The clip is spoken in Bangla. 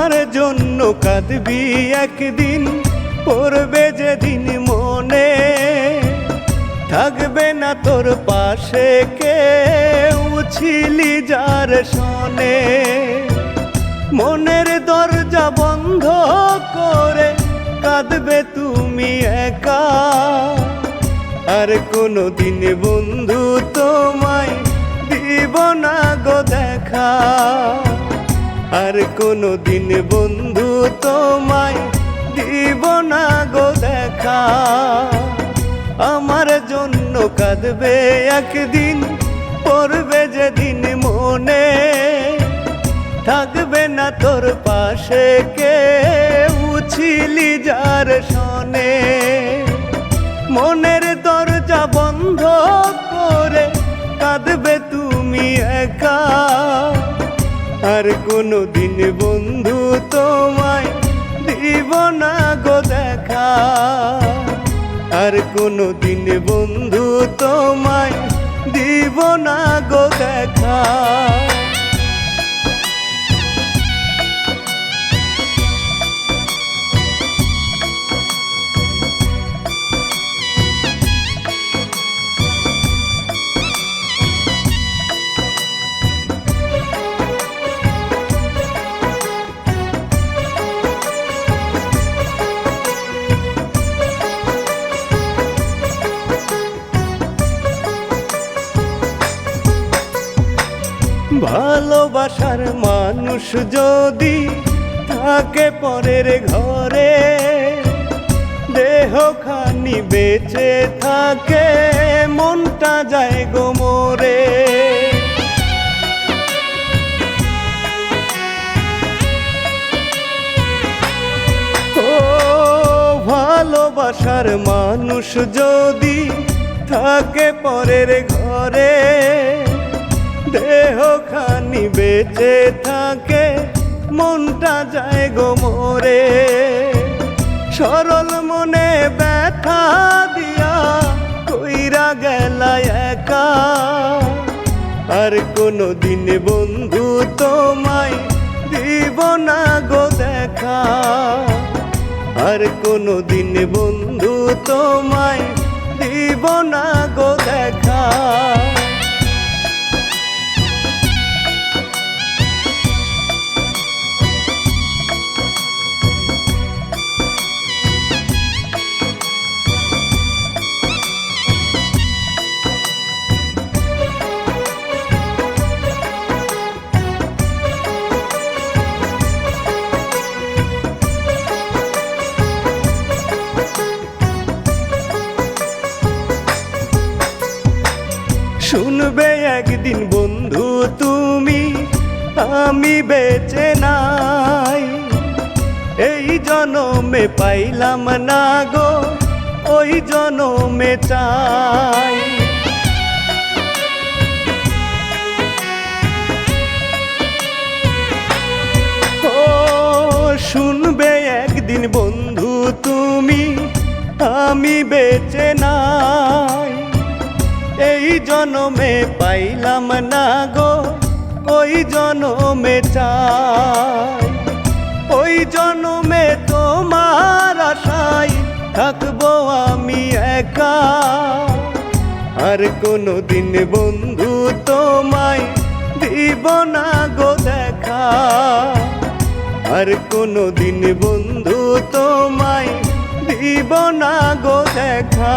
আমার জন্য কাঁদবি একদিন, পড়বে যেদিন মনে, থাকবে না তোর পাশে কেউ, ছিলি যার শোনে। মনের দরজা বন্ধ করে কাঁদবে তুমি একা, আর কোনোদিন বন্ধু তোমায় দিব না গো দেখা, আর কোনোদিন বন্ধু তোমায় দিব না গো দেখা। আমার জন্য কাঁদবে একদিন, পড়বে যেদিন মনে, থাকবে না তোর পাশে কেউ, ছিলি যার শোনে। মনের দরজা বন্ধ করে কাঁদবে তুমি একা, আর কোনোদিন বন্ধু তোমায় দিব না গো দেখা, আর কোনোদিন বন্ধু তোমায় দিব না গো দেখা। ভালোবাসার মানুষ যদি থাকে পরের ঘরে, দেহখানি বেঁচে থাকে, মনটা যায় গো মরে। ও ভালোবাসার মানুষ যদি থাকে পরের ঘরে, দেহখানি বেঁচে থাকে, মনটা যায় গো মরে। সরল মনে ব্যথা দিয়া কইরা গেলা একা, আর কোনোদিন বন্ধু তোমায় দিব না গো দেখা, আর কোনোদিন বন্ধু তোমায় দিব না গো দেখা। শুনবে একদিন বন্ধু তুমি, আমি বেঁচে নাই, এই জনমে পাইলাম না গো, ওই জনমে চাই। ও শুনবে একদিন বন্ধু তুমি, আমি বেঁচে নাই, এই জনমে পাইলাম না গো, ওই জনমে চাই। ওই জনমে তোমার আশায় থাকবো আমি একা, আর কোনোদিন বন্ধু তোমায় দিব না গো দেখা, আর কোনোদিন বন্ধু তোমায় দিব না গো দেখা।